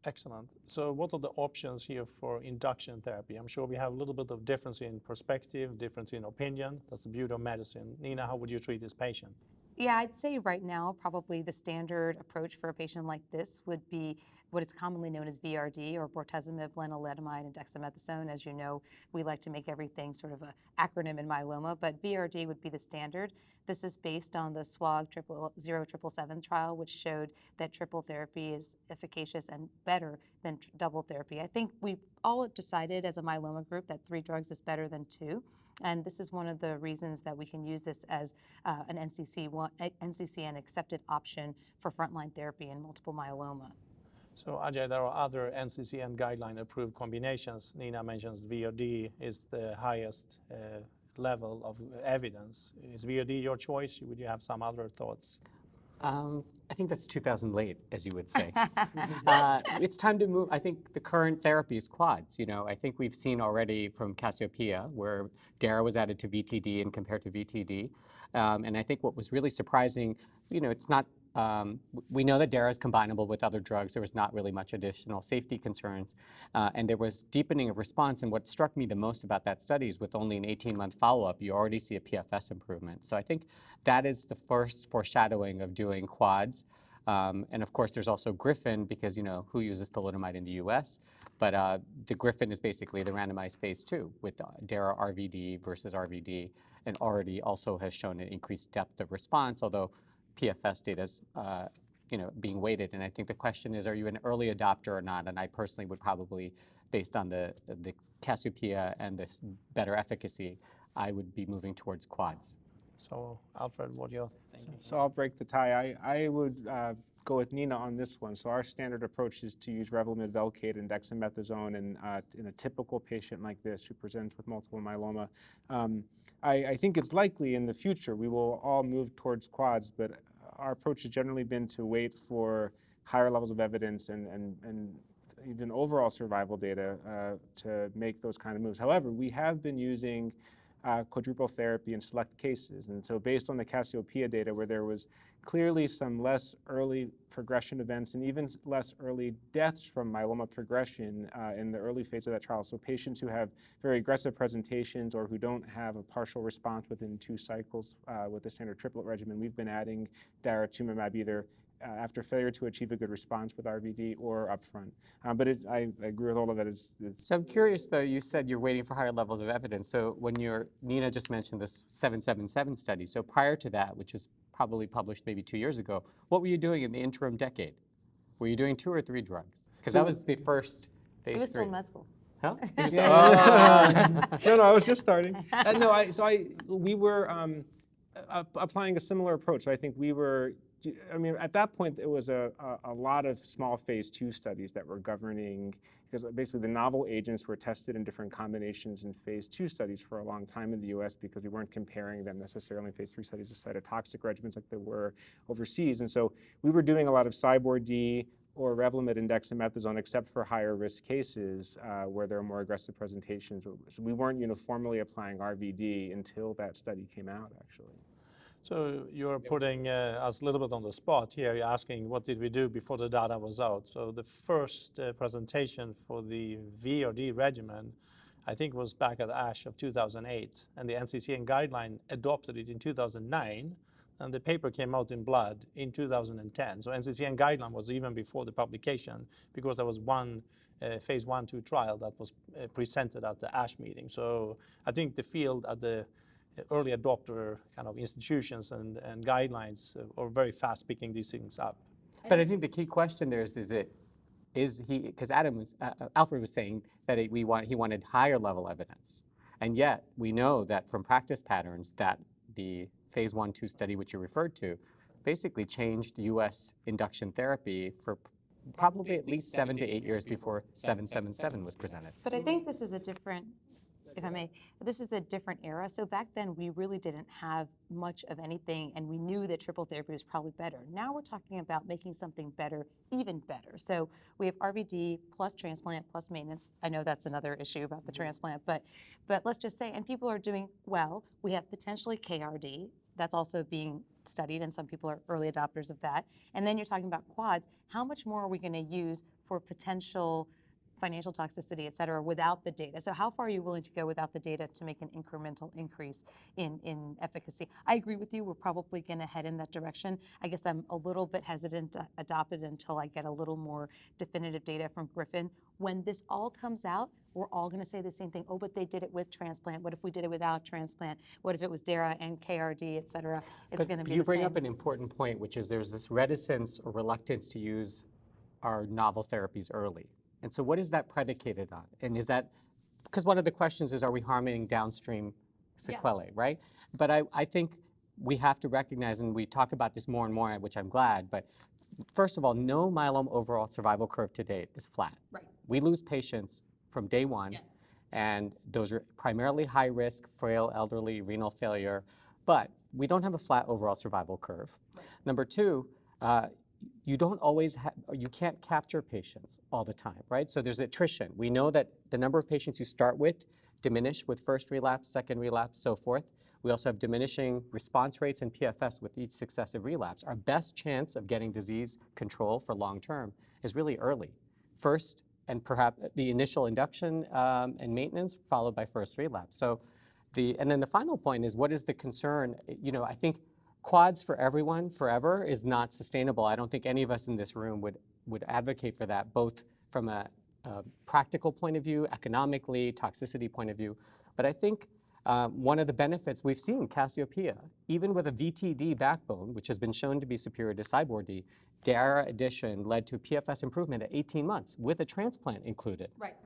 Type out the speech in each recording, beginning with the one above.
Excellent. So what are the options here for induction therapy? I'm sure we have a little bit of difference in perspective, difference in opinion. That's the beauty of medicine. Nina, how would you treat this patient? Yeah, I'd say right now, probably the standard approach for a patient like this would be what is commonly known as VRD, or bortezomib, lenalidomide, and dexamethasone. As you know, we like to make everything sort of an acronym in myeloma, but VRD would be the standard. This is based on the SWOG 0777 trial, which showed that triple therapy is efficacious and better than double therapy. I think we've all decided as a myeloma group that 3 drugs is better than 2. And this is one of the reasons that we can use this as an NCCN accepted option for frontline therapy in multiple myeloma. So Ajay, there are other NCCN guideline approved combinations. Nina mentions VOD is the highest level of evidence. Is VOD your choice? Would you have some other thoughts? I think that's 2000 late, as you would say. It's time to move. I think the current therapy is quads. You know, I think we've seen already from Cassiopeia where DARA was added to VTD and compared to VTD. And I think what was really surprising, you know, it's not, we know that DARA is combinable with other drugs. There was not really much additional safety concerns. And there was deepening of response. And what struck me the most about that study is with only an 18-month follow-up, you already see a PFS improvement. So I think that is the first foreshadowing of doing quads. And of course, there's also Griffin because, you know, who uses thalidomide in the US? But the Griffin is basically the randomized phase 2 with DARA RVD versus RVD, and already also has shown an increased depth of response, although PFS data is you know, being weighted. And I think the question is, are you an early adopter or not? And I personally would probably, based on the Cassiopeia and this better efficacy, I would be moving towards quads. So Alfred, what do you think? So I'll break the tie. I would go with Nina on this one. So our standard approach is to use Revlimid, Velcade, and dexamethasone in a typical patient like this who presents with multiple myeloma. I think it's likely in the future we will all move towards quads, but our approach has generally been to wait for higher levels of evidence and even overall survival data to make those kind of moves. However, we have been using quadruple therapy in select cases. And so based on the Cassiopeia data, where there was clearly some less early progression events and even less early deaths from myeloma progression in the early phase of that trial, so patients who have very aggressive presentations or who don't have a partial response within 2 cycles with the standard triplet regimen, we've been adding daratumumab either after failure to achieve a good response with RVD or upfront. But I agree with all of that. So I'm curious, though, you said you're waiting for higher levels of evidence. So when Nina just mentioned this 777 study, so prior to that, which was probably published maybe 2 years ago, what were you doing in the interim decade? Were you doing 2 or 3 drugs? Because that was the first phase 3. It was still med school. Huh? No, I was just starting. We were applying a similar approach. So I think we were, I mean, at that point, it was a lot of small phase 2 studies that were governing, because basically the novel agents were tested in different combinations in phase 2 studies for a long time in the US because we weren't comparing them necessarily in phase 3 studies to cytotoxic regimens like they were overseas. And so we were doing a lot of Cyborg-D or Revlimid and dexamethasone, except for higher risk cases where there are more aggressive presentations. So we weren't uniformly applying RVD until that study came out, actually. So you're putting us a little bit on the spot here. You're asking what did we do before the data was out. So the first presentation for the VOD regimen, I think was back at ASH of 2008. And the NCCN guideline adopted it in 2009. And the paper came out in Blood in 2010. So NCCN guideline was even before the publication because there was one phase 1-2 trial that was presented at the ASH meeting. So I think the field at the early adopter kind of institutions and guidelines are very fast picking these things up. But I think the key question there is he, because Alfred was saying that he wanted higher level evidence. And yet we know that from practice patterns that the phase 1-2 study, which you referred to, basically changed US induction therapy for probably at least 7 to 8 years before 777 was presented. But I think this is a different, if I may, this is a different era. So back then, we really didn't have much of anything, and we knew that triple therapy was probably better. Now we're talking about making something better, even better. So we have RVD plus transplant plus maintenance. I know that's another issue about the transplant, but let's just say, and people are doing well. We have potentially KRD. That's also being studied, and some people are early adopters of that. And then you're talking about quads. How much more are we going to use for potential financial toxicity, et cetera, without the data. So how far are you willing to go without the data to make an incremental increase in efficacy? I agree with you. We're probably going to head in that direction. I guess I'm a little bit hesitant to adopt it until I get a little more definitive data from Griffin. When this all comes out, we're all going to say the same thing. Oh, but they did it with transplant. What if we did it without transplant? What if it was DARA and KRD, et cetera? It's going to be the same. You bring up an important point, which is there's this reticence or reluctance to use our novel therapies early. And so what is that predicated on? And is that, because one of the questions is, are we harming downstream sequelae, right? But I think we have to recognize, and we talk about this more and more, which I'm glad, but first of all, no myeloma overall survival curve to date is flat. Right. We lose patients from day one, and those are primarily high risk, frail, elderly, renal failure, but we don't have a flat overall survival curve. Right. Number two, you don't always have, you can't capture patients all the time, right? So there's attrition. We know that the number of patients you start with diminish with first relapse, second relapse, so forth. We also have diminishing response rates and PFS with each successive relapse. Our best chance of getting disease control for long term is really early. First, and perhaps the initial induction and maintenance, followed by first relapse. So and then the final point is, what is the concern? You know, I think quads for everyone forever is not sustainable. I don't think any of us in this room would advocate for that, both from a practical point of view, economically, toxicity point of view. But I think one of the benefits we've seen, Cassiopeia, even with a VTD backbone, which has been shown to be superior to CyBorD, DARA addition led to PFS improvement at 18 months with a transplant included. Right.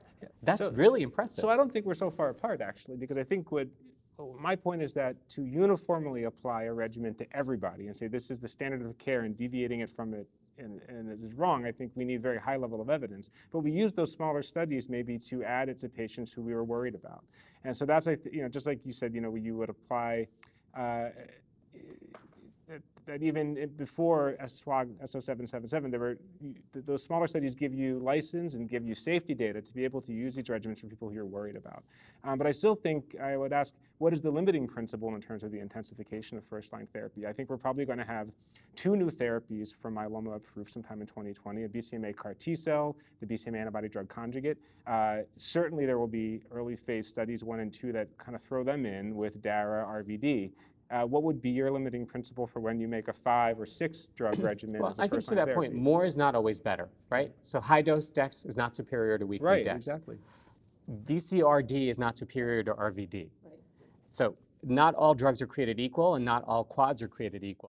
That's really impressive. So I don't think we're so far apart, actually, because I think my point is that to uniformly apply a regimen to everybody and say this is the standard of care and deviating it from it and it is wrong, I think we need very high level of evidence. But we use those smaller studies maybe to add it to patients who we were worried about. And so that's, just like you said, you would apply that even before SWOG SO777, those smaller studies give you license and give you safety data to be able to use these regimens for people who you're worried about. But I still think I would ask, what is the limiting principle in terms of the intensification of first-line therapy? I think we're probably going to have 2 new therapies for myeloma approved sometime in 2020, a BCMA CAR T-cell, the BCMA antibody drug conjugate. Certainly there will be early phase studies 1 and 2 that kind of throw them in with DARA, RVD. What would be your limiting principle for when you make a 5 or 6 drug regimen? Well, as a I think to that point, therapy? more is not always better, right? So high dose Dex is not superior to weekly Right, Dex. exactly. DCRD is not superior to RVD. Right. So not all drugs are created equal and not all quads are created equal.